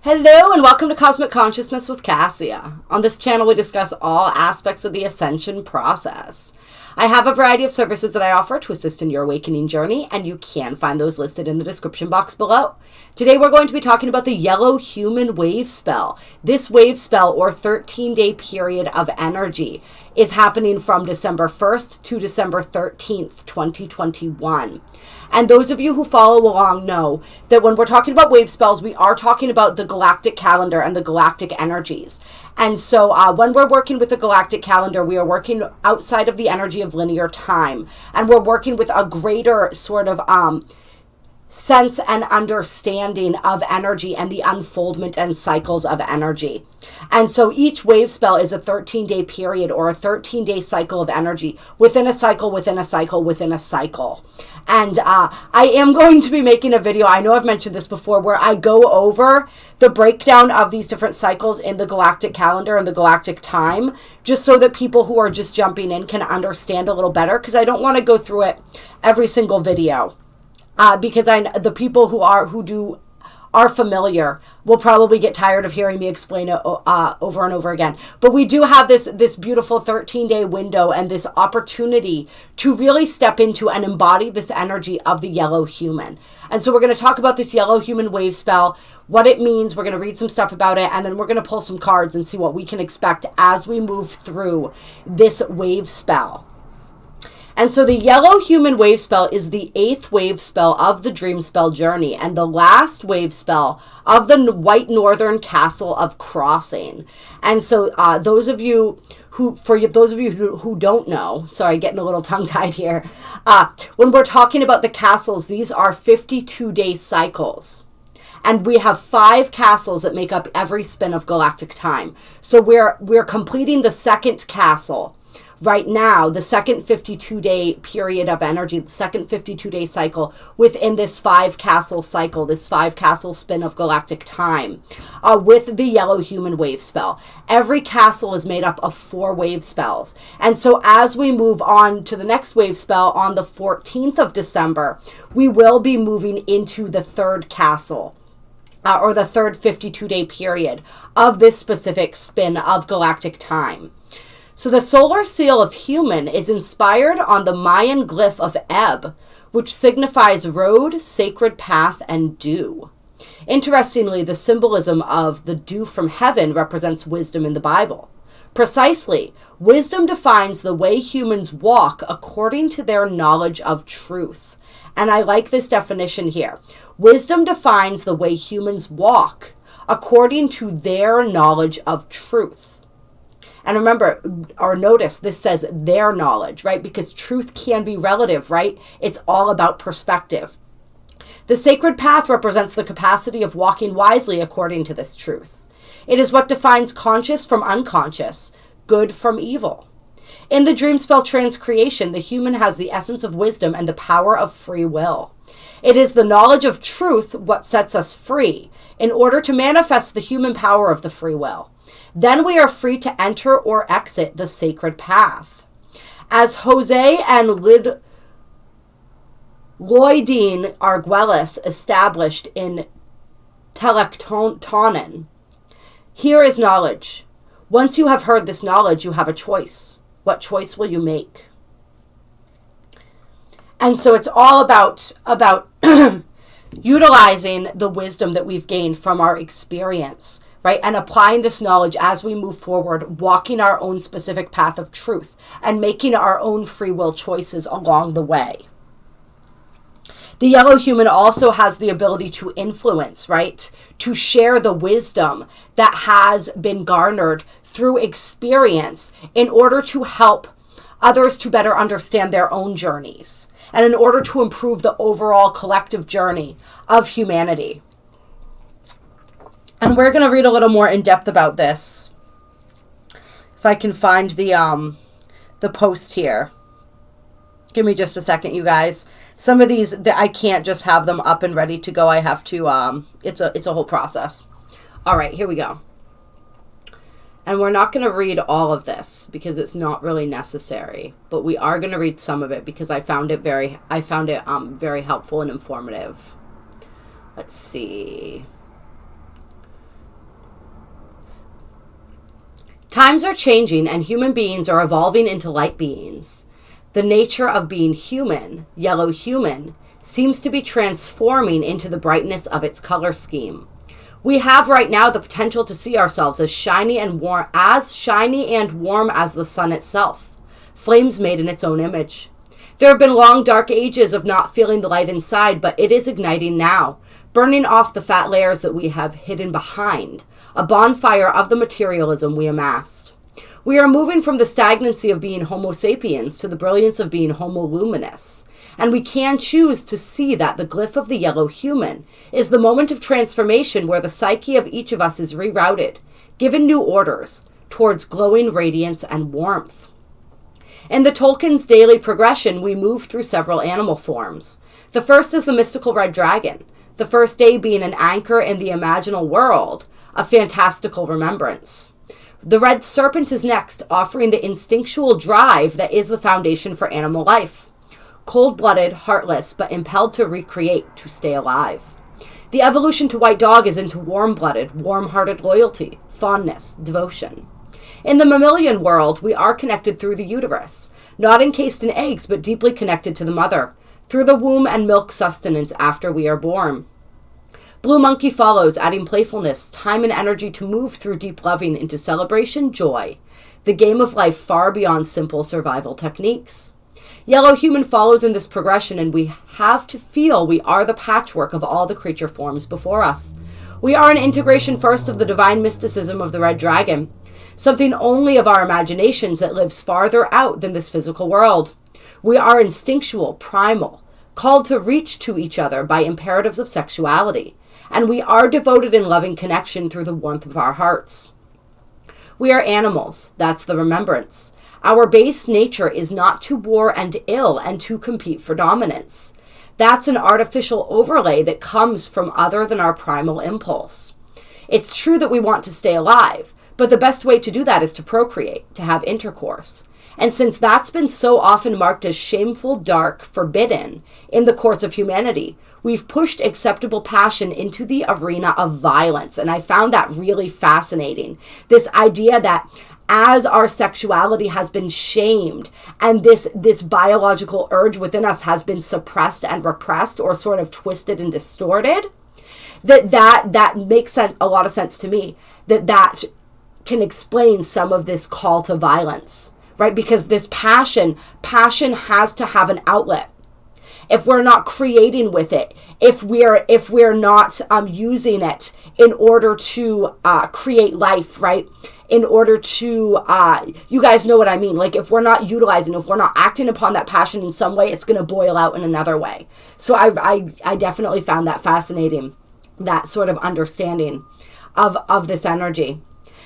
Hello and welcome to Cosmic Consciousness with Kassia. On this channel we discuss all aspects of the ascension process. I have a variety of services that I offer to assist in your awakening journey, and you can find those listed in the description box below. Today we're going to be talking about the yellow human wave spell. This wave spell, or 13-day period of energy, is happening from December 1st to December 13th, 2021. And those of you who follow along know that when we're talking about wave spells, we are talking about the galactic calendar and the galactic energies. And so when we're working with the galactic calendar, we are working outside of the energy of linear time. And we're working with a greater sort of sense and understanding of energy and the unfoldment and cycles of energy. And so each wave spell is a 13-day period or a 13-day cycle of energy within a cycle, within a cycle, within a cycle. And I am going to be making a video, I know I've mentioned this before, where I go over the breakdown of these different cycles in the galactic calendar and the galactic time, just so that people who are just jumping in can understand a little better, because I don't want to go through it every single video. Because the people who are familiar will probably get tired of hearing me explain it over and over again. But we do have this beautiful 13-day window and this opportunity to really step into and embody this energy of the yellow human. And so we're going to talk about this yellow human wave spell, what it means. We're going to read some stuff about it, and then we're going to pull some cards and see what we can expect as we move through this wave spell. And so the yellow human wave spell is the 8th wave spell of the dream spell journey and the last wave spell of the white northern castle of crossing. And so those of you who don't know, sorry, getting a little tongue-tied here, when we're talking about the castles, these are 52-day cycles. And we have 5 castles that make up every spin of galactic time. So we're completing the second castle right now, the second 52-day period of energy, the second 52-day cycle within this 5-castle cycle, this 5-castle spin of galactic time, with the yellow human wave spell. Every castle is made up of 4 wave spells. And so as we move on to the next wave spell on the 14th of December, we will be moving into the 3rd castle. Or the 3rd 52-day period of this specific spin of galactic time. So the solar seal of human is inspired on the Mayan glyph of Ebb, which signifies road, sacred path, and dew. Interestingly, the symbolism of the dew from heaven represents wisdom in the Bible. Precisely, wisdom defines the way humans walk according to their knowledge of truth. And I like this definition here. Wisdom defines the way humans walk according to their knowledge of truth. And remember, or notice, this says their knowledge, right? Because truth can be relative, right? It's all about perspective. The sacred path represents the capacity of walking wisely according to this truth. It is what defines conscious from unconscious, good from evil. In the dream spell transcreation, the human has the essence of wisdom and the power of free will. It is the knowledge of truth what sets us free in order to manifest the human power of the free will. Then we are free to enter or exit the sacred path. As Jose and Lloydine Arguelles established in Telectonin, here is knowledge. Once you have heard this knowledge, you have a choice. What choice will you make? And so it's all about utilizing the wisdom that we've gained from our experience, right? And applying this knowledge as we move forward, walking our own specific path of truth and making our own free will choices along the way. The yellow human also has the ability to influence, right? To share the wisdom that has been garnered through experience in order to help others to better understand their own journeys and in order to improve the overall collective journey of humanity. And we're going to read a little more in depth about this. If I can find the post here. Give me just a second, you guys. Some of these, I can't just have them up and ready to go. I have to, it's a whole process. All right, here we go. And we're not going to read all of this because it's not really necessary, but we are going to read some of it because I found it very helpful and informative. Let's see. Times are changing and human beings are evolving into light beings. The nature of being human, yellow human, seems to be transforming into the brightness of its color scheme. We have right now the potential to see ourselves as shiny and warm as the sun itself, flames made in its own image. There have been long dark ages of not feeling the light inside, but it is igniting now, burning off the fat layers that we have hidden behind, a bonfire of the materialism we amassed. We are moving from the stagnancy of being Homo sapiens to the brilliance of being Homo luminous. And we can choose to see that the glyph of the yellow human is the moment of transformation where the psyche of each of us is rerouted, given new orders towards glowing radiance and warmth. In the Tolkien's daily progression, we move through several animal forms. The first is the mystical red dragon, the first day being an anchor in the imaginal world, a fantastical remembrance. The red serpent is next, offering the instinctual drive that is the foundation for animal life. Cold-blooded, heartless, but impelled to recreate, to stay alive. The evolution to white dog is into warm-blooded, warm-hearted loyalty, fondness, devotion. In the mammalian world, we are connected through the uterus, not encased in eggs, but deeply connected to the mother, through the womb and milk sustenance after we are born. Blue monkey follows, adding playfulness, time and energy to move through deep loving into celebration, joy, the game of life far beyond simple survival techniques. Yellow human follows in this progression, and we have to feel we are the patchwork of all the creature forms before us. We are an integration first of the divine mysticism of the red dragon, something only of our imaginations that lives farther out than this physical world. We are instinctual, primal, called to reach to each other by imperatives of sexuality, and we are devoted in loving connection through the warmth of our hearts. We are animals, that's the remembrance. Our base nature is not to war and ill and to compete for dominance. That's an artificial overlay that comes from other than our primal impulse. It's true that we want to stay alive, but the best way to do that is to procreate, to have intercourse. And since that's been so often marked as shameful, dark, forbidden in the course of humanity, we've pushed acceptable passion into the arena of violence. And I found that really fascinating. This idea that as our sexuality has been shamed and this biological urge within us has been suppressed and repressed or sort of twisted and distorted, that makes sense, a lot of sense to me, that can explain some of this call to violence, right? Because this passion has to have an outlet. If we're not creating with it, if we're not using it in order to create life, right? In order to, you guys know what I mean. Like if we're not utilizing, if we're not acting upon that passion in some way, it's going to boil out in another way. So I definitely found that fascinating, that sort of understanding of this energy.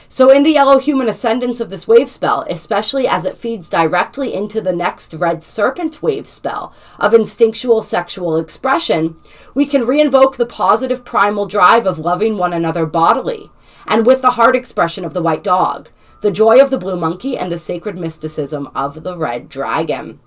So in the yellow human ascendance of this wave spell, especially as it feeds directly into the next red serpent wave spell of instinctual sexual expression, we can reinvoke the positive primal drive of loving one another bodily, and with the heart expression of the white dog, the joy of the blue monkey, and the sacred mysticism of the red dragon.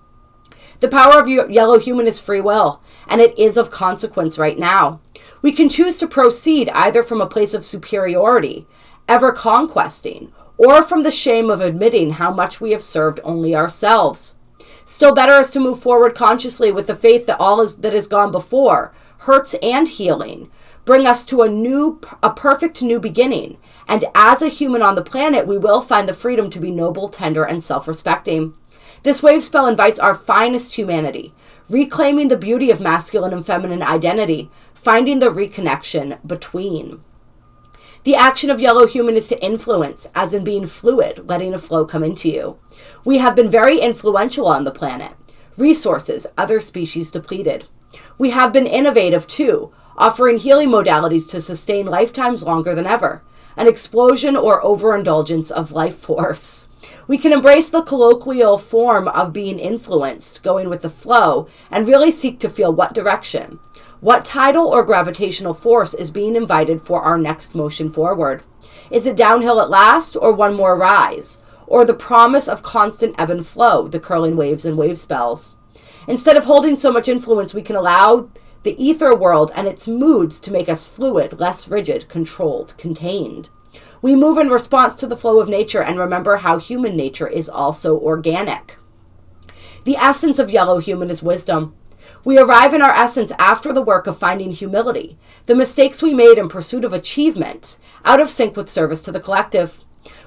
The power of yellow human is free will, and it is of consequence right now. We can choose to proceed either from a place of superiority, ever conquesting, or from the shame of admitting how much we have served only ourselves. Still better is to move forward consciously with the faith that all that has gone before, hurts and healing, bring us to a perfect new beginning. And as a human on the planet, we will find the freedom to be noble, tender, and self-respecting. This wave spell invites our finest humanity, reclaiming the beauty of masculine and feminine identity, finding the reconnection between. The action of yellow human is to influence, as in being fluid, letting a flow come into you. We have been very influential on the planet. Resources, other species depleted. We have been innovative too, offering healing modalities to sustain lifetimes longer than ever. An explosion or overindulgence of life force. We can embrace the colloquial form of being influenced, going with the flow, and really seek to feel what direction. What tidal or gravitational force is being invited for our next motion forward? Is it downhill at last, or one more rise? Or the promise of constant ebb and flow, the curling waves and wave spells? Instead of holding so much influence, we can allow the ether world and its moods to make us fluid, less rigid, controlled, contained. We move in response to the flow of nature and remember how human nature is also organic. The essence of yellow human is wisdom. We arrive in our essence after the work of finding humility, the mistakes we made in pursuit of achievement, out of sync with service to the collective.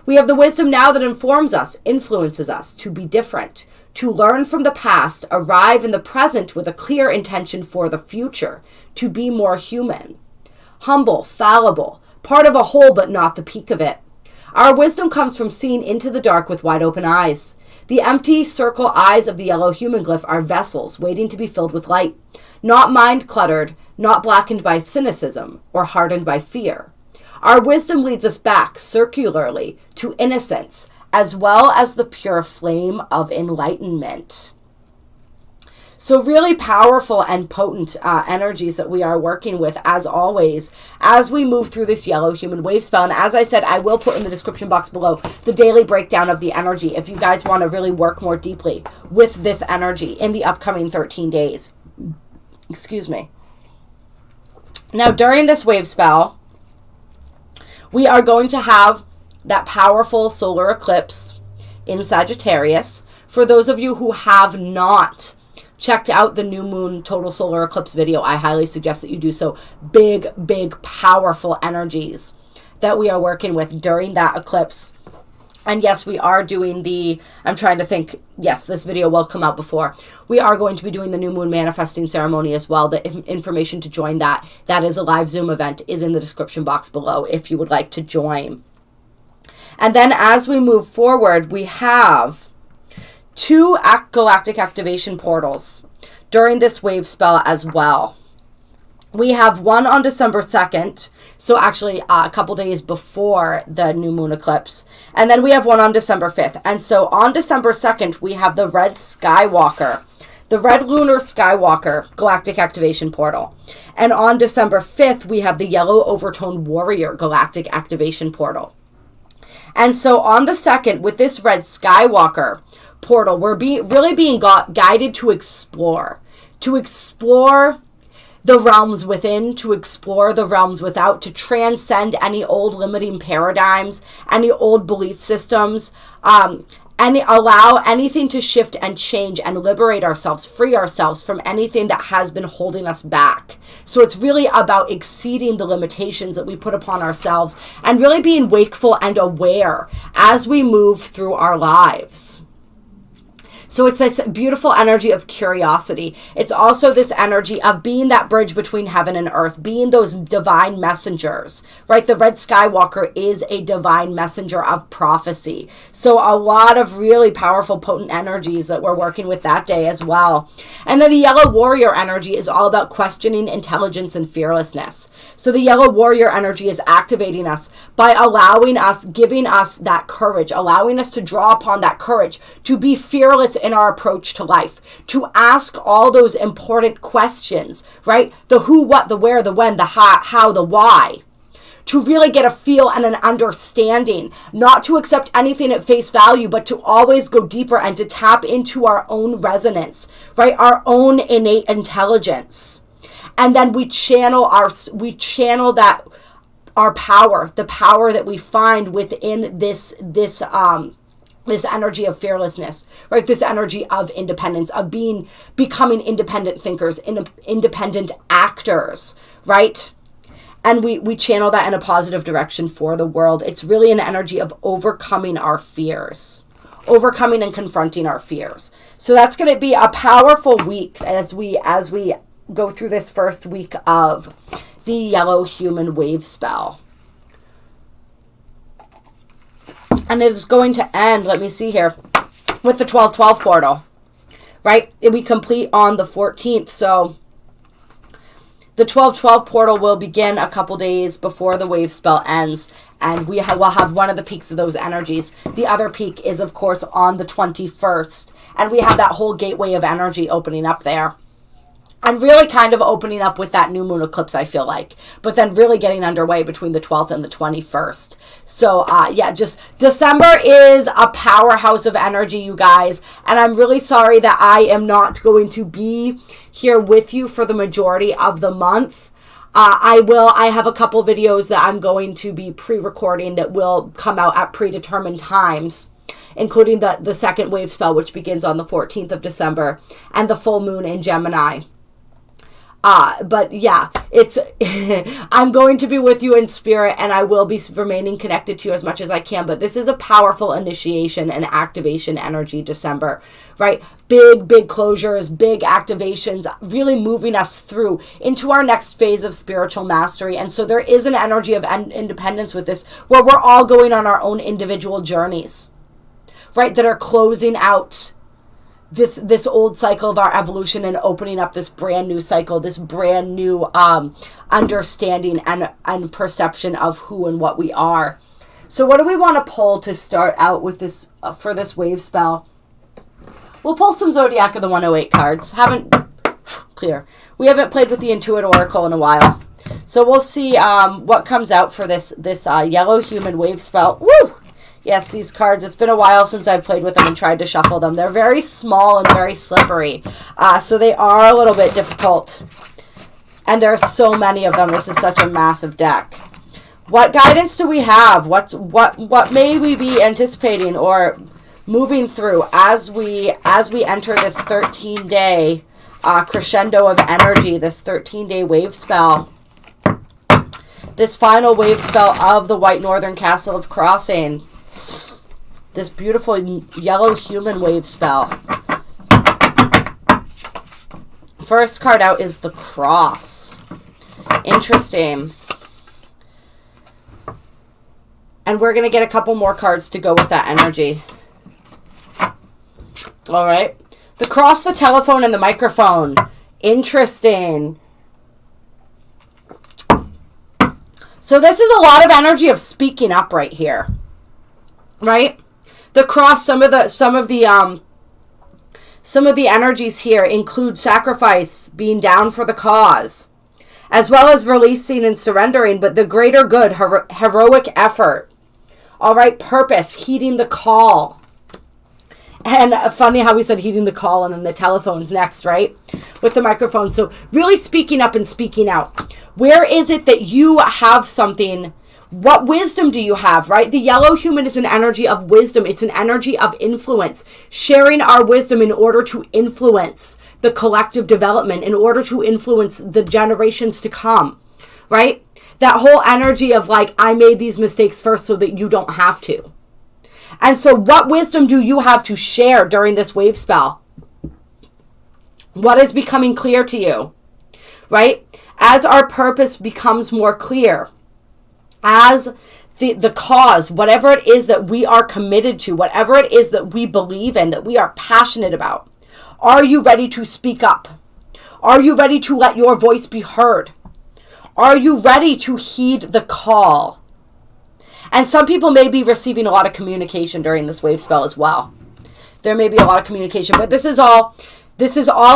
We have the wisdom now that informs us, influences us to be different, to learn from the past, arrive in the present with a clear intention for the future, to be more human. Humble, fallible, part of a whole but not the peak of it. Our wisdom comes from seeing into the dark with wide open eyes. The empty circle eyes of the yellow human glyph are vessels waiting to be filled with light, not mind cluttered, not blackened by cynicism or hardened by fear. Our wisdom leads us back circularly to innocence, as well as the pure flame of enlightenment. So really powerful and potent energies that we are working with, as always, as we move through this yellow human wave spell. And as I said, I will put in the description box below the daily breakdown of the energy if you guys want to really work more deeply with this energy in the upcoming 13 days. Excuse me. Now, during this wave spell, we are going to have that powerful solar eclipse in Sagittarius. For those of you who have not checked out the new moon total solar eclipse video, I highly suggest that you do so. Big, powerful energies that we are working with during that eclipse. And yes, we are doing I'm trying to think, yes, this video will come out before. We are going to be doing the new moon manifesting ceremony as well. The information to join that is a live Zoom event, is in the description box below if you would like to join. And then as we move forward, we have 2 galactic activation portals during this wave spell as well. We have one on December 2nd, so actually a couple days before the new moon eclipse. And then we have one on December 5th. And so on December 2nd, we have the Red Skywalker, the Red Lunar Skywalker Galactic Activation Portal. And on December 5th, we have the Yellow Overtoned Warrior Galactic Activation Portal. And so on the 2nd, with this Red Skywalker portal, we're really being guided to explore the realms within, to explore the realms without, to transcend any old limiting paradigms, any old belief systems, and allow anything to shift and change and liberate ourselves, free ourselves from anything that has been holding us back. So it's really about exceeding the limitations that we put upon ourselves and really being wakeful and aware as we move through our lives. So it's this beautiful energy of curiosity. It's also this energy of being that bridge between heaven and earth, being those divine messengers, right? The Red Skywalker is a divine messenger of prophecy. So a lot of really powerful, potent energies that we're working with that day as well. And then the Yellow Warrior energy is all about questioning intelligence and fearlessness. So the Yellow Warrior energy is activating us by allowing us, giving us that courage, allowing us to draw upon that courage to be fearless in our approach to life, to ask all those important questions, right? The who, what, the where, the when, the how, the why, to really get a feel and an understanding, not to accept anything at face value, but to always go deeper and to tap into our own resonance, right? Our own innate intelligence. And then we channel that, our power, the power that we find within this energy of fearlessness, right? This energy of independence, of becoming independent thinkers, independent actors, right? And we channel that in a positive direction for the world. It's really an energy of overcoming our fears, overcoming and confronting our fears. So that's going to be a powerful week as we go through this first week of the Yellow Human Wave spell. And it is going to end, let me see here, with the 12/12 portal, right? We complete on the 14th. So the 12/12 portal will begin a couple days before the wave spell ends. And we will have one of the peaks of those energies. The other peak is, of course, on the 21st. And we have that whole gateway of energy opening up there. And really kind of opening up with that new moon eclipse, I feel like. But then really getting underway between the 12th and the 21st. So, just December is a powerhouse of energy, you guys. And I'm really sorry that I am not going to be here with you for the majority of the month. I have a couple videos that I'm going to be pre-recording that will come out at predetermined times, including the second wave spell, which begins on the 14th of December, and the full moon in Gemini. But yeah, it's, I'm going to be with you in spirit, and I will be remaining connected to you as much as I can. But this is a powerful initiation and activation energy, December, right? Big closures, big activations, really moving us through into our next phase of spiritual mastery. And so there is an energy of independence with this, where we're all going on our own individual journeys, right? That are closing out this old cycle of our evolution and opening up this brand new cycle, this brand new understanding and perception of who and what we are. So what do we want to pull to start out with this for this wave spell? We'll pull some Zodiac of the 108 cards. We haven't played with the Intuit Oracle in a while. So we'll see what comes out for this yellow human wave spell. Woo! Yes, these cards, it's been a while since I've played with them and tried to shuffle them. They're very small and very slippery, so they are a little bit difficult. And there are so many of them. This is such a massive deck. What guidance do we have? What may we be anticipating or moving through as we enter this 13-day crescendo of energy, this 13-day wave spell? This final wave spell of the White Northern Castle of Crossing. This beautiful yellow human wave spell. First card out is the Cross. Interesting. And we're going to get a couple more cards to go with that energy. All right. The Cross, the telephone, and the microphone. Interesting. So this is a lot of energy of speaking up right here. Right? The Cross, some of the energies here include sacrifice, being down for the cause, as well as releasing and surrendering, but the greater good, heroic effort. All right, purpose, heeding the call. And funny how we said heeding the call and then the telephone's next, right? With the microphone. So really speaking up and speaking out. Where is it that you have something? What wisdom do you have, right? The yellow human is an energy of wisdom. It's an energy of influence. Sharing our wisdom in order to influence the collective development, in order to influence the generations to come, right? That whole energy of like, I made these mistakes first so that you don't have to. And so what wisdom do you have to share during this wave spell? What is becoming clear to you, right? As our purpose becomes more clear, as the cause, whatever it is that we are committed to, whatever it is that we believe in, that we are passionate about, are you ready to speak up? Are you ready to let your voice be heard? Are you ready to heed the call? And some people may be receiving a lot of communication during this wave spell as well. There may be a lot of communication, but this is all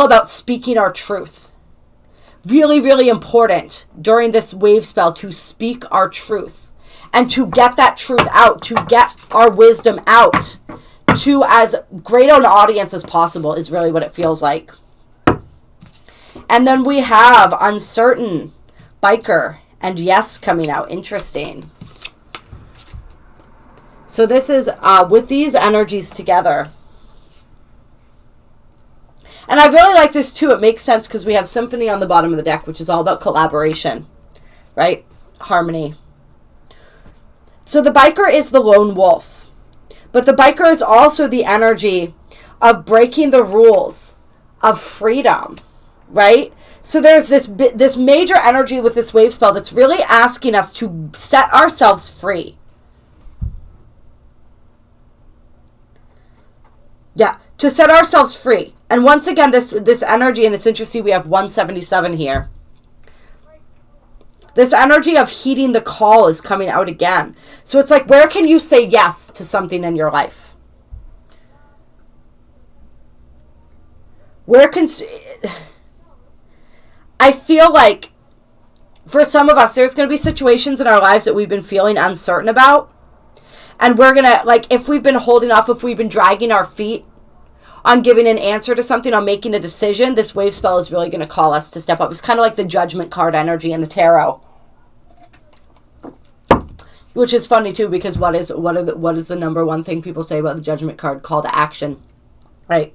about speaking our truth. Really, really important during this wave spell to speak our truth and to get that truth out, to get our wisdom out to as great an audience as possible is really what it feels like. And then we have Uncertain, Biker, and Yes coming out. Interesting. So this is with these energies together. And I really like this too. It makes sense because we have Symphony on the bottom of the deck, which is all about collaboration, right? Harmony. So the Biker is the lone wolf. But the Biker is also the energy of breaking the rules of freedom, right? So there's this major energy with this wave spell that's really asking us to set ourselves free. Yeah, to set ourselves free. And once again, this energy, and it's interesting, we have 177 here. This energy of heeding the call is coming out again. So it's like, where can you say yes to something in your life? Where can... I feel like for some of us, there's going to be situations in our lives that we've been feeling uncertain about. And we're going to, like, if we've been holding off, if we've been dragging our feet, on giving an answer to something, on making a decision, this wave spell is really going to call us to step up. It's kind of like the Judgment card energy in the tarot. Which is funny too, because what is the number one thing people say about the Judgment card? Call to action, right?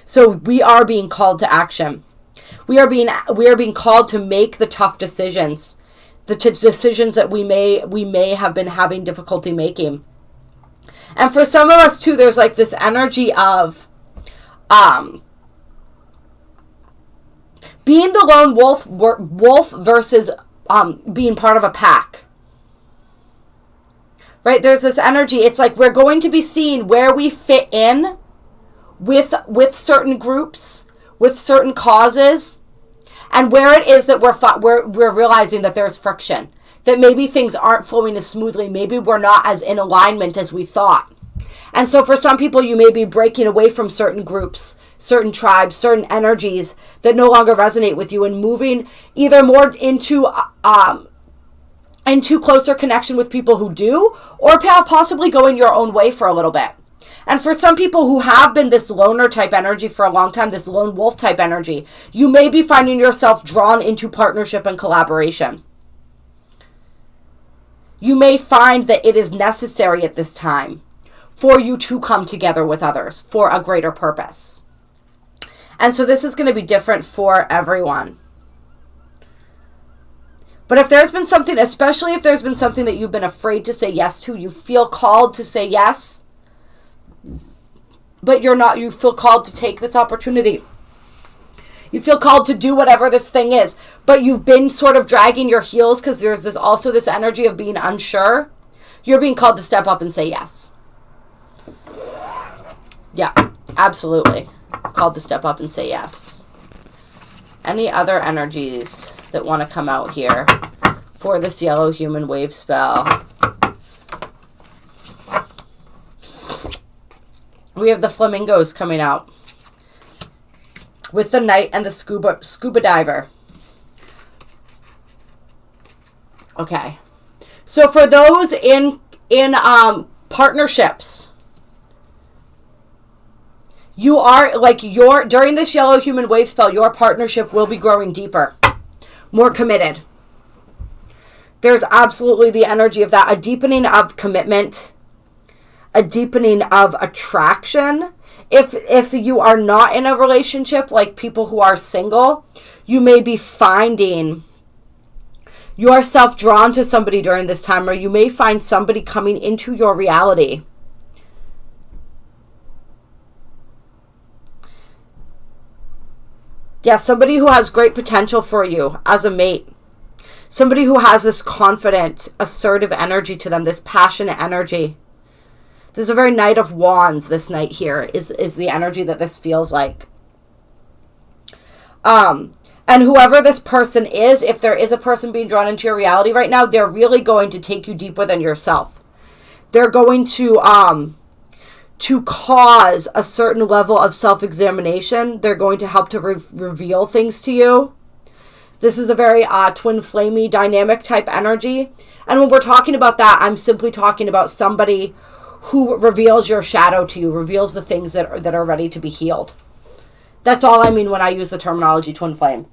So we are being called to action. We are being called to make the tough decisions, the decisions that we may have been having difficulty making. And for some of us too, there's like this energy of being the lone wolf versus being part of a pack. Right? There's this energy. It's like we're going to be seeing where we fit in with certain groups, with certain causes, and where it is that we're realizing that there's friction, that maybe things aren't flowing as smoothly, maybe we're not as in alignment as we thought. And so for some people, you may be breaking away from certain groups, certain tribes, certain energies that no longer resonate with you, and moving either more into closer connection with people who do, or possibly going your own way for a little bit. And for some people who have been this loner type energy for a long time, this lone wolf type energy, you may be finding yourself drawn into partnership and collaboration. You may find that it is necessary at this time for you to come together with others for a greater purpose. And so this is going to be different for everyone. But if there's been something, especially if there's been something that you've been afraid to say yes to, you feel called to say yes, but you feel called to take this opportunity. You feel called to do whatever this thing is, but you've been sort of dragging your heels because there's this energy of being unsure. You're being called to step up and say yes. Yeah, absolutely. Called to step up and say yes. Any other energies that want to come out here for this yellow human wave spell? We have the flamingos coming out with the knight and the scuba diver. Okay. So for those in partnerships, you are like during this yellow human wave spell, your partnership will be growing deeper, more committed. There's absolutely the energy of that, a deepening of commitment, a deepening of attraction. If you are not in a relationship, like people who are single, you may be finding yourself drawn to somebody during this time, or you may find somebody coming into your reality. Yeah, somebody who has great potential for you as a mate. Somebody who has this confident, assertive energy to them, this passionate energy. This is a very Knight of Wands, this night here, is the energy that this feels like. And whoever this person is, if there is a person being drawn into your reality right now, they're really going to take you deeper than yourself. They're going to cause a certain level of self-examination. They're going to help to reveal things to you. This is a very twin flamey dynamic type energy. And when we're talking about that, I'm simply talking about somebody who reveals your shadow to you, reveals the things that are ready to be healed. That's all I mean when I use the terminology twin flame.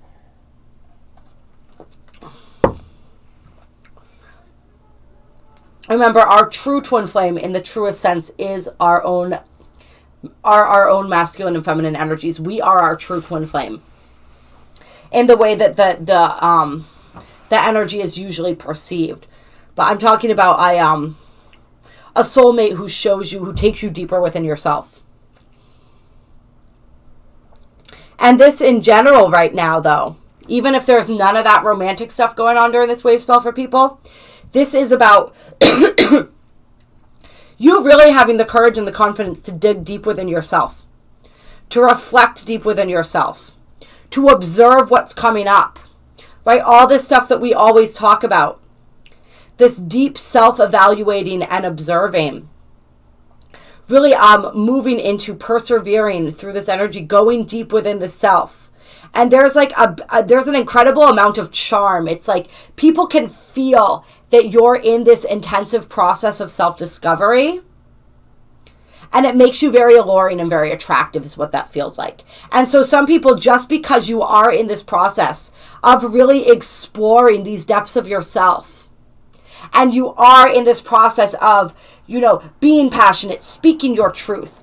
Remember, our true twin flame, in the truest sense, is our own masculine and feminine energies. We are our true twin flame, in the way that the energy is usually perceived. But I'm talking about a soulmate who takes you deeper within yourself. And this in general right now, though, even if there's none of that romantic stuff going on during this wave spell for people, this is about you really having the courage and the confidence to dig deep within yourself, to reflect deep within yourself, to observe what's coming up, right? All this stuff that we always talk about, this deep self-evaluating and observing, really moving into persevering through this energy, going deep within the self. And there's like there's an incredible amount of charm. It's like people can feel that you're in this intensive process of self-discovery. And it makes you very alluring and very attractive is what that feels like. And so some people, just because you are in this process of really exploring these depths of yourself, and you are in this process of, being passionate, speaking your truth,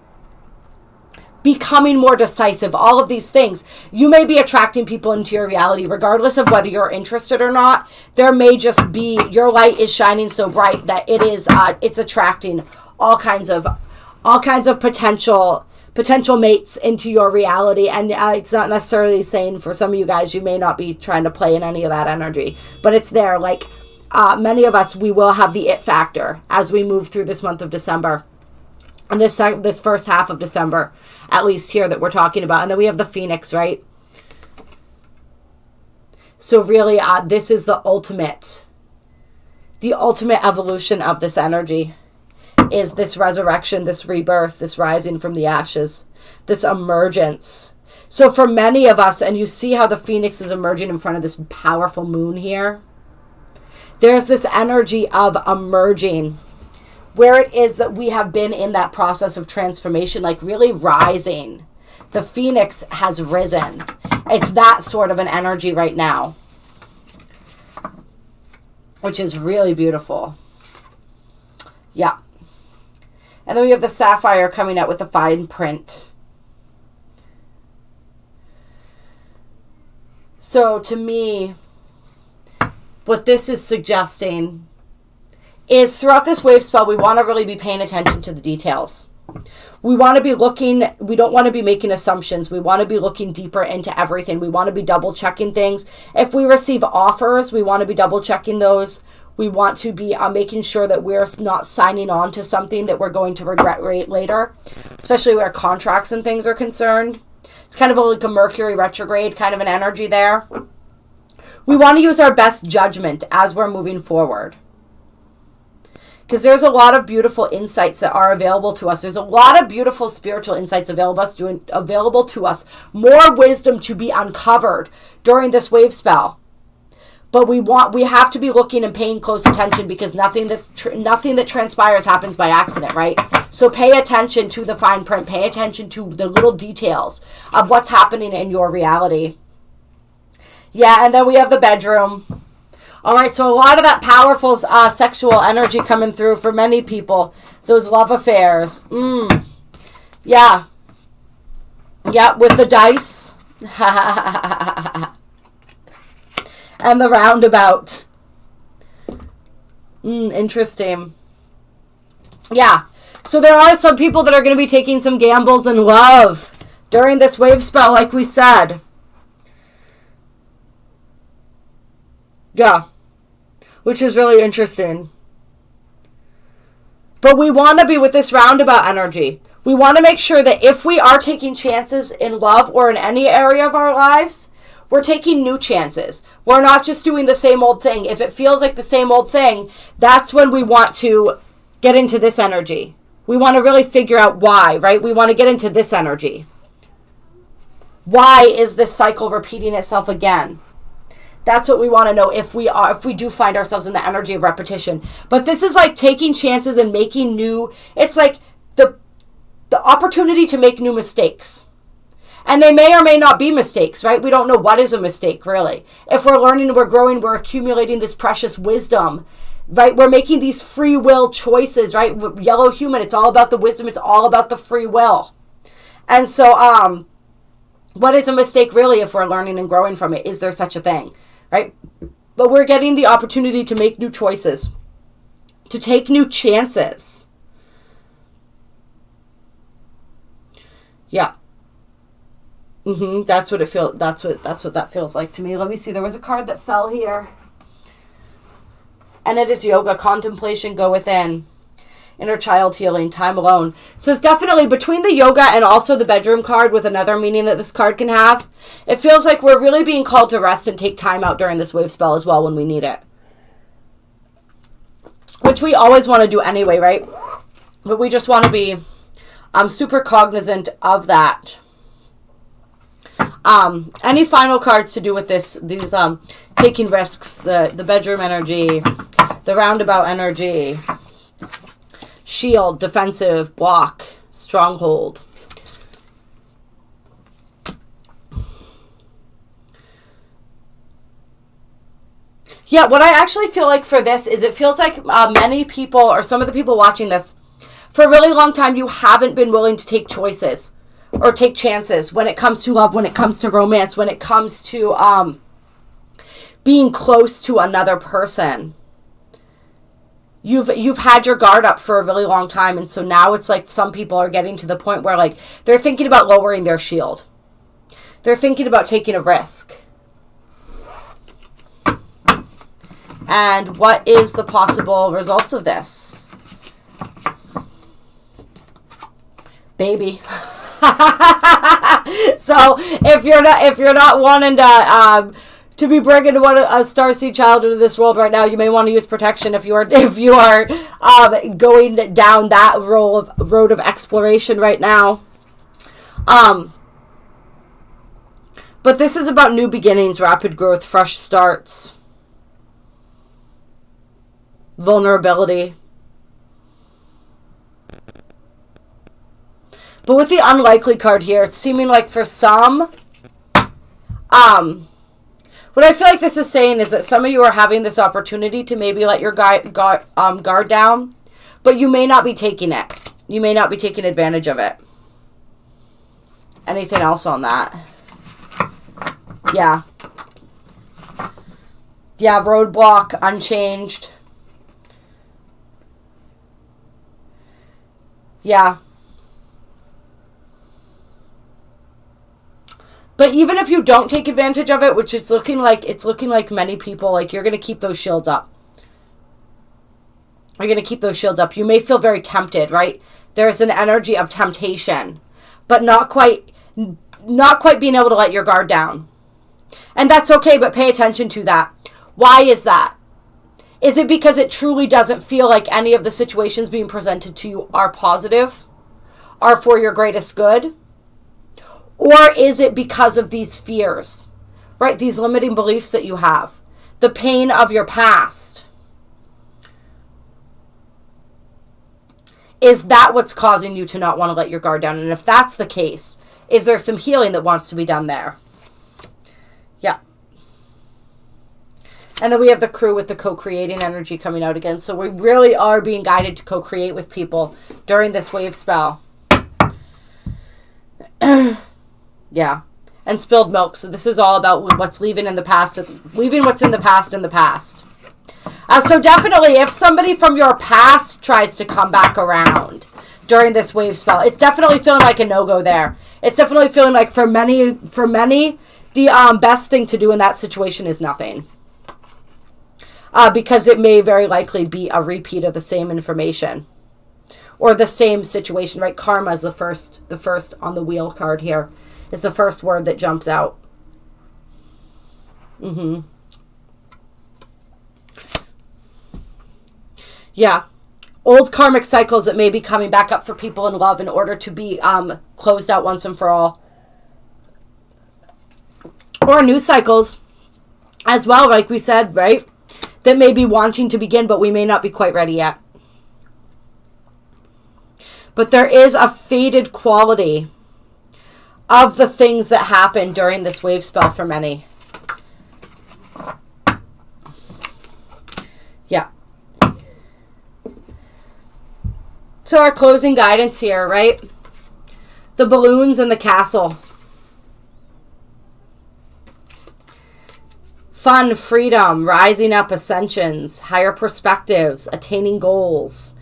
becoming more decisive, all of these things, you may be attracting people into your reality regardless of whether you're interested or not. There may just be, your light is shining so bright that it's attracting all kinds of potential mates into your reality. And it's not necessarily saying, for some of you guys, you may not be trying to play in any of that energy, but it's there. Like many of us, we will have the it factor as we move through this month of December, and this first half of December, at least here that we're talking about. And then we have the Phoenix, right? So really, this is the ultimate evolution of this energy, is this resurrection, this rebirth, this rising from the ashes, this emergence. So for many of us, and you see how the Phoenix is emerging in front of this powerful moon here, there's this energy of emerging, where it is that we have been in that process of transformation, like really rising. The Phoenix has risen. It's that sort of an energy right now, which is really beautiful. Yeah. And then we have the Sapphire coming out with the fine print. So to me, what this is suggesting is, throughout this wave spell, we want to really be paying attention to the details. We want to be looking, we don't want to be making assumptions. We want to be looking deeper into everything. We want to be double checking things. If we receive offers, we want to be double checking those. We want to be making sure that we're not signing on to something that we're going to regret later, especially where contracts and things are concerned. It's kind of like a Mercury retrograde kind of an energy there. We want to use our best judgment as we're moving forward, because there's a lot of beautiful insights that are available to us. There's a lot of beautiful spiritual insights available to us. More wisdom to be uncovered during this wave spell. But we have to be looking and paying close attention, because nothing that transpires happens by accident, right? So pay attention to the fine print. Pay attention to the little details of what's happening in your reality. Yeah, and then we have the bedroom. All right, so a lot of that powerful sexual energy coming through for many people. Those love affairs. Yeah. Yeah, with the dice. And the roundabout. Interesting. Yeah. So there are some people that are going to be taking some gambles in love during this wave spell, like we said. Yeah. Which is really interesting. But we want to be with this roundabout energy. We want to make sure that if we are taking chances in love or in any area of our lives, we're taking new chances. We're not just doing the same old thing. If it feels like the same old thing, that's when we want to get into this energy. We want to really figure out why, right? We want to get into this energy. Why is this cycle repeating itself again? That's what we want to know if we do find ourselves in the energy of repetition. But this is like taking chances and making new, it's like the opportunity to make new mistakes. And they may or may not be mistakes, right? We don't know what is a mistake, really. If we're learning, we're growing, we're accumulating this precious wisdom, right? We're making these free will choices, right? Yellow human, it's all about the wisdom. It's all about the free will. And so, what is a mistake, really, if we're learning and growing from it? Is there such a thing, right? But we're getting the opportunity to make new choices, to take new chances. Yeah. That's what it feels. That's what that feels like to me. Let me see. There was a card that fell here, and it is yoga, contemplation, go within, inner child healing, time alone. So it's definitely between the yoga and also the bedroom card, with another meaning that this card can have. It feels like we're really being called to rest and take time out during this wave spell as well when we need it, which we always want to do anyway, right? But we just want to be super cognizant of that. Any final cards to do with these taking risks, the bedroom energy, the roundabout energy, shield, defensive, block, stronghold. Yeah, what I actually feel like for this is it feels like many people, or some of the people watching this, for a really long time, you haven't been willing to take choices or take chances when it comes to love, when it comes to romance, when it comes to being close to another person. You've had your guard up for a really long time, and so now it's like some people are getting to the point where like they're thinking about lowering their shield. They're thinking about taking a risk. And what is the possible results of this? Baby. So if you're not wanting to be bringing a starseed child into this world right now, you may want to use protection if you are going down that road of exploration right now. But this is about new beginnings, rapid growth, fresh starts, vulnerability. But with the unlikely card here, it's seeming like for some, what I feel like this is saying is that some of you are having this opportunity to maybe let your guard down, but you may not be taking it. You may not be taking advantage of it. Anything else on that? Yeah. Yeah, roadblock, unchanged. Yeah. But even if you don't take advantage of it, which it's looking like many people, like you're going to keep those shields up. You're going to keep those shields up. You may feel very tempted, right? There's an energy of temptation, but not quite being able to let your guard down. And that's okay, but pay attention to that. Why is that? Is it because it truly doesn't feel like any of the situations being presented to you are positive, are for your greatest good? Or is it because of these fears, right? These limiting beliefs that you have, the pain of your past. Is that what's causing you to not want to let your guard down? And if that's the case, is there some healing that wants to be done there? Yeah. And then we have the crew with the co-creating energy coming out again. So we really are being guided to co-create with people during this wave spell. Yeah. And spilled milk. So this is all about what's leaving in the past, leaving what's in the past in the past. So definitely if somebody from your past tries to come back around during this wave spell, it's definitely feeling like a no-go there. It's definitely feeling like for many, the best thing to do in that situation is nothing. Because it may very likely be a repeat of the same information. Or the same situation, right? Karma is the first on the wheel card here. Is the first word that jumps out. Yeah. Old karmic cycles that may be coming back up for people in love in order to be closed out once and for all. Or new cycles as well, like we said, right? That may be wanting to begin, but we may not be quite ready yet. But there is a faded quality of the things that happen during this wave spell for many. Yeah. So our closing guidance here, right? The balloons and the castle. Fun, freedom, rising up, ascensions, higher perspectives, attaining goals,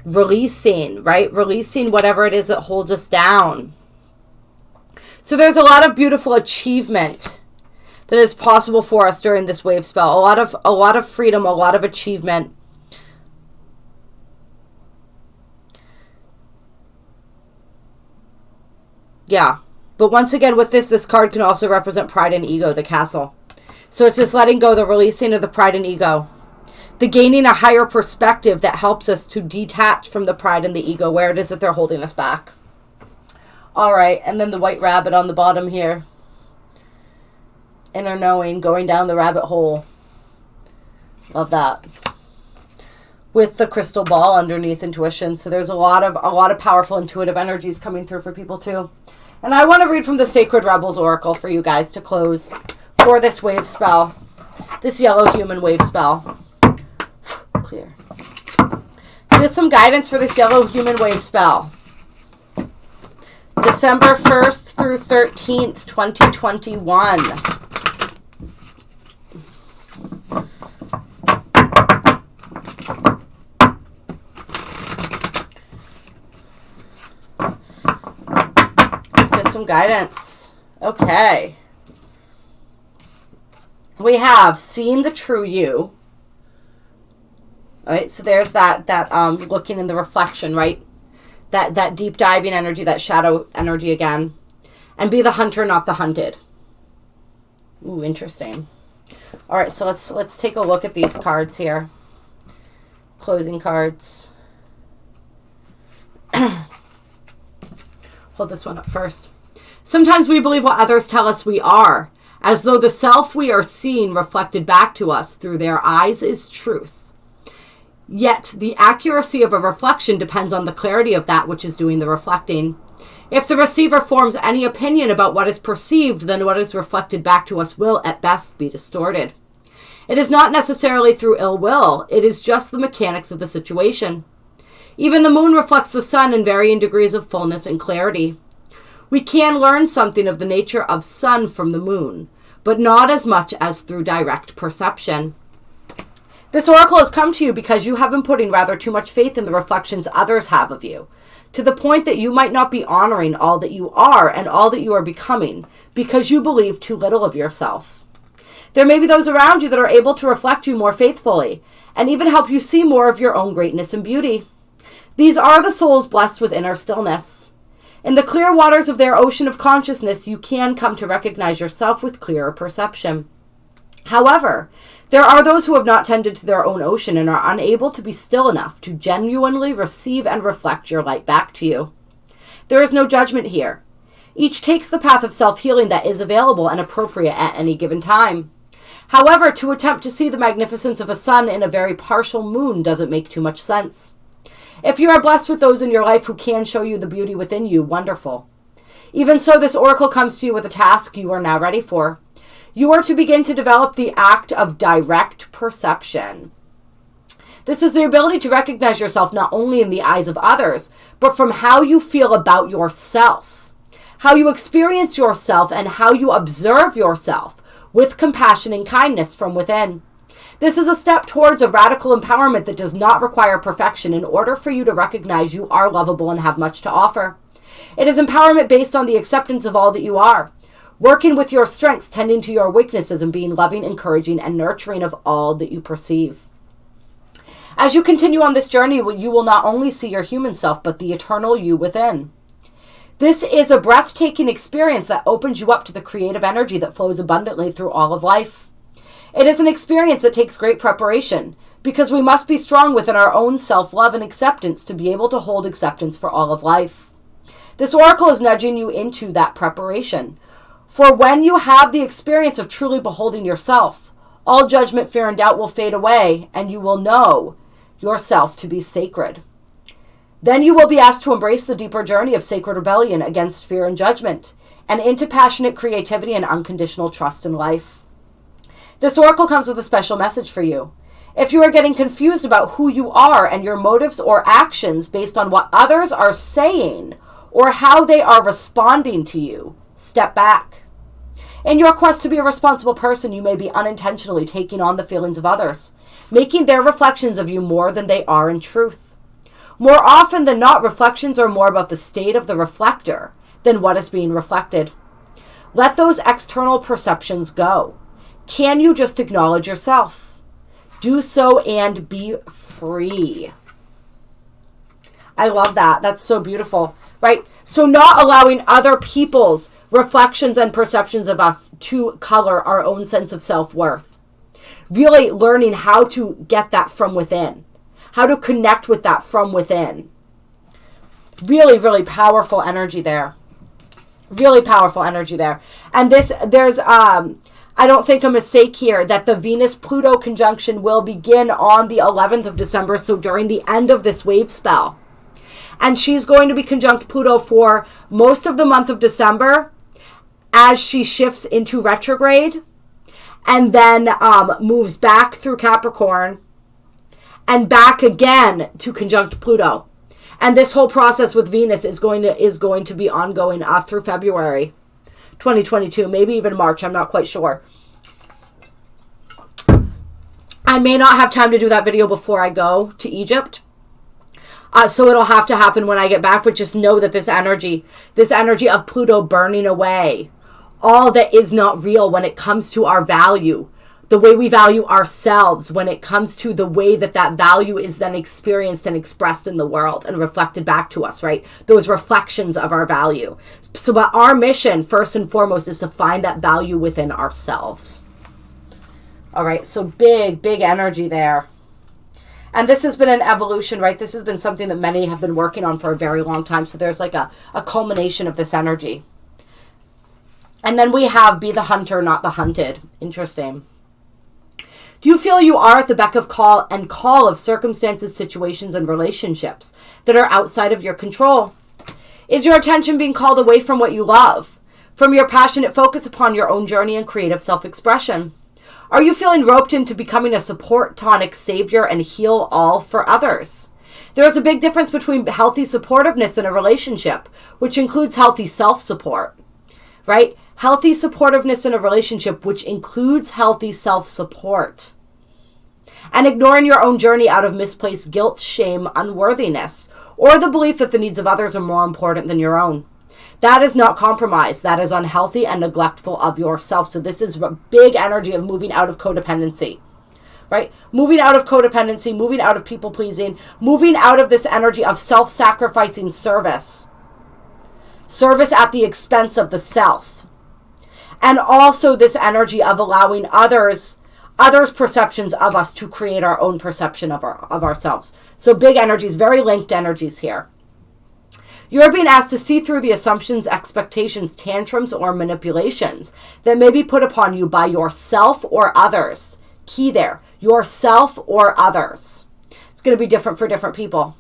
releasing, right? Releasing whatever it is that holds us down. So there's a lot of beautiful achievement that is possible for us during this wave spell. A lot of freedom, a lot of achievement. Yeah. But once again, with this card can also represent pride and ego, the castle. So it's just letting go, the releasing of the pride and ego. The gaining a higher perspective that helps us to detach from the pride and the ego, where it is that they're holding us back. All right, and then the white rabbit on the bottom here. Inner knowing, going down the rabbit hole. Love that. with the crystal ball underneath intuition. So there's a lot of powerful intuitive energies coming through for people too. And I want to read from the Sacred Rebels Oracle for you guys to close for this wave spell. This yellow human wave spell. Clear. So get some guidance for this yellow human wave spell. December 1st through 13th, 2021. Let's get some guidance. Okay. We have seen the true you. All right, so there's that looking in the reflection, right? That deep diving energy, that shadow energy again. And be the hunter, not the hunted. Ooh, interesting. All right, so let's take a look at these cards here. Closing cards. Hold this one up first. Sometimes we believe what others tell us we are, as though the self we are seeing reflected back to us through their eyes is truth. Yet, the accuracy of a reflection depends on the clarity of that which is doing the reflecting. If the receiver forms any opinion about what is perceived, then what is reflected back to us will, at best, be distorted. It is not necessarily through ill will, it is just the mechanics of the situation. Even the moon reflects the sun in varying degrees of fullness and clarity. We can learn something of the nature of sun from the moon, but not as much as through direct perception. This oracle has come to you because you have been putting rather too much faith in the reflections others have of you, to the point that you might not be honoring all that you are and all that you are becoming, because you believe too little of yourself. There may be those around you that are able to reflect you more faithfully, and even help you see more of your own greatness and beauty. These are the souls blessed with inner stillness. In the clear waters of their ocean of consciousness, you can come to recognize yourself with clearer perception. However, there are those who have not tended to their own ocean and are unable to be still enough to genuinely receive and reflect your light back to you. There is no judgment here. Each takes the path of self-healing that is available and appropriate at any given time. However, to attempt to see the magnificence of a sun in a very partial moon doesn't make too much sense. If you are blessed with those in your life who can show you the beauty within you, wonderful. Even so, this oracle comes to you with a task you are now ready for. You are to begin to develop the act of direct perception. This is the ability to recognize yourself not only in the eyes of others, but from how you feel about yourself, how you experience yourself, and how you observe yourself with compassion and kindness from within. This is a step towards a radical empowerment that does not require perfection in order for you to recognize you are lovable and have much to offer. It is empowerment based on the acceptance of all that you are, working with your strengths, tending to your weaknesses, and being loving, encouraging, and nurturing of all that you perceive. As you continue on this journey, you will not only see your human self, but the eternal you within. This is a breathtaking experience that opens you up to the creative energy that flows abundantly through all of life. It is an experience that takes great preparation, because we must be strong within our own self-love and acceptance to be able to hold acceptance for all of life. This oracle is nudging you into that preparation. For when you have the experience of truly beholding yourself, all judgment, fear, and doubt will fade away, and you will know yourself to be sacred. Then you will be asked to embrace the deeper journey of sacred rebellion against fear and judgment, and into passionate creativity and unconditional trust in life. This oracle comes with a special message for you. If you are getting confused about who you are and your motives or actions based on what others are saying or how they are responding to you, step back. In your quest to be a responsible person, you may be unintentionally taking on the feelings of others, making their reflections of you more than they are in truth. More often than not, reflections are more about the state of the reflector than what is being reflected. Let those external perceptions go. Can you just acknowledge yourself? Do so and be free. I love that. That's so beautiful, right? So not allowing other people's reflections and perceptions of us to color our own sense of self-worth. Really learning how to get that from within. How to connect with that from within. Really, really powerful energy there. Really powerful energy there. And there's I don't think a mistake here that the Venus-Pluto conjunction will begin on the 11th of December, so during the end of this wave spell. And she's going to be conjunct Pluto for most of the month of December as she shifts into retrograde and then moves back through Capricorn and back again to conjunct Pluto. And this whole process with Venus is going to be ongoing through February 2022, maybe even March. I'm not quite sure. I may not have time to do that video before I go to Egypt. So it'll have to happen when I get back, but just know that this energy of Pluto burning away all that is not real when it comes to our value, the way we value ourselves, when it comes to the way that value is then experienced and expressed in the world and reflected back to us, right? Those reflections of our value. So but our mission, first and foremost, is to find that value within ourselves. All right, so big energy there. And this has been an evolution, right? This has been something that many have been working on for a very long time. So there's like a culmination of this energy. And then we have be the hunter, not the hunted. Interesting. Do you feel you are at the beck of call of circumstances, situations, and relationships that are outside of your control? Is your attention being called away from what you love, from your passionate focus upon your own journey and creative self-expression? Are you feeling roped into becoming a support, tonic, savior, and heal all for others? There is a big difference between healthy supportiveness in a relationship, which includes healthy self-support, right? Healthy supportiveness in a relationship, which includes healthy self-support. And ignoring your own journey out of misplaced guilt, shame, unworthiness, or the belief that the needs of others are more important than your own. That is not compromise. That is unhealthy and neglectful of yourself. So this is a big energy of moving out of codependency, right? Moving out of codependency, moving out of people-pleasing, moving out of this energy of self-sacrificing service. Service at the expense of the self. And also this energy of allowing others' perceptions of us to create our own perception of ourselves. So big energies, very linked energies here. You're being asked to see through the assumptions, expectations, tantrums, or manipulations that may be put upon you by yourself or others. Key there, yourself or others. It's going to be different for different people.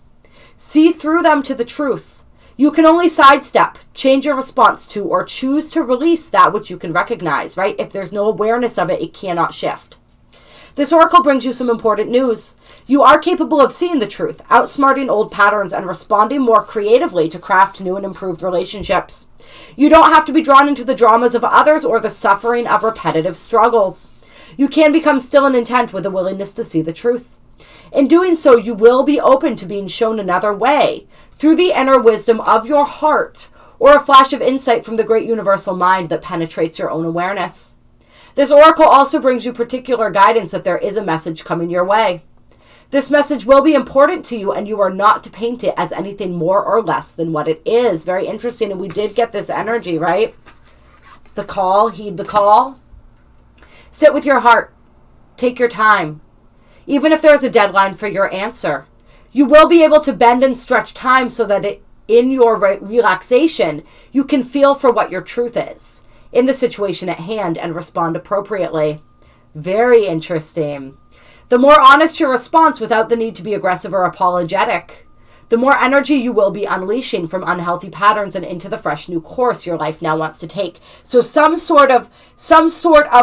See through them to the truth. You can only sidestep, change your response to, or choose to release that which you can recognize, right? If there's no awareness of it, it cannot shift. This oracle brings you some important news. You are capable of seeing the truth, outsmarting old patterns, and responding more creatively to craft new and improved relationships. You don't have to be drawn into the dramas of others or the suffering of repetitive struggles. You can become still and intent with a willingness to see the truth. In doing so, you will be open to being shown another way through the inner wisdom of your heart or a flash of insight from the great universal mind that penetrates your own awareness. This oracle also brings you particular guidance that there is a message coming your way. This message will be important to you, and you are not to paint it as anything more or less than what it is. Very interesting, and we did get this energy, right? The call, heed the call. Sit with your heart. Take your time. Even if there's a deadline for your answer, you will be able to bend and stretch time so that in your relaxation, you can feel for what your truth is in the situation at hand and respond appropriately. Very interesting. The more honest your response without the need to be aggressive or apologetic, the more energy you will be unleashing from unhealthy patterns and into the fresh new course your life now wants to take. So some sort of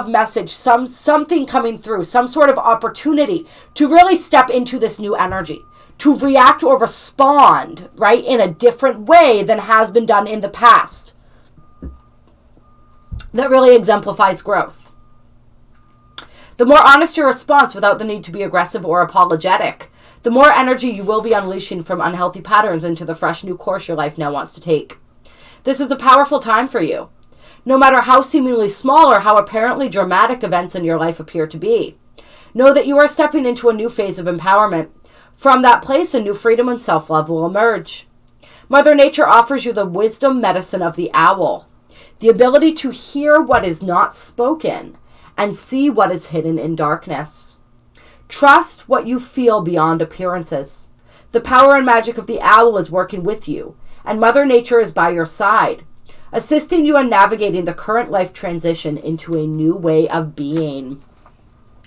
message, something coming through, some sort of opportunity to really step into this new energy, to react or respond, right, in a different way than has been done in the past. That really exemplifies growth. The more honest your response without the need to be aggressive or apologetic, the more energy you will be unleashing from unhealthy patterns into the fresh new course your life now wants to take. This is a powerful time for you, no matter how seemingly small or how apparently dramatic events in your life appear to be. Know that you are stepping into a new phase of empowerment. From that place, a new freedom and self-love will emerge. Mother Nature offers you the wisdom medicine of the owl, the ability to hear what is not spoken and see what is hidden in darkness. Trust what you feel beyond appearances. The power and magic of the owl is working with you, and Mother Nature is by your side. assisting you in navigating the current life transition into a new way of being.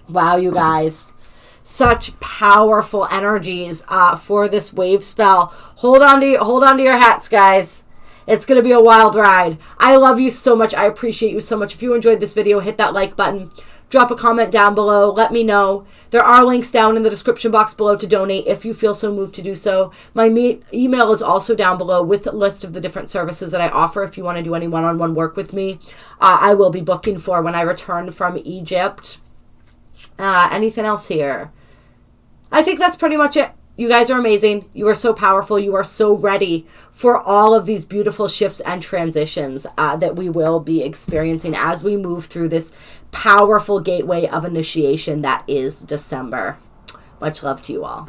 Wow, you guys. Such powerful energies for this wave spell. Hold on to your hats, guys. It's going to be a wild ride. I love you so much. I appreciate you so much. If you enjoyed this video, hit that like button. Drop a comment down below. Let me know. There are links down in the description box below to donate if you feel so moved to do so. My email is also down below with a list of the different services that I offer if you want to do any one-on-one work with me. I will be booking for when I return from Egypt. Anything else here? I think that's pretty much it. You guys are amazing. You are so powerful. You are so ready for all of these beautiful shifts and transitions that we will be experiencing as we move through this powerful gateway of initiation that is December. Much love to you all.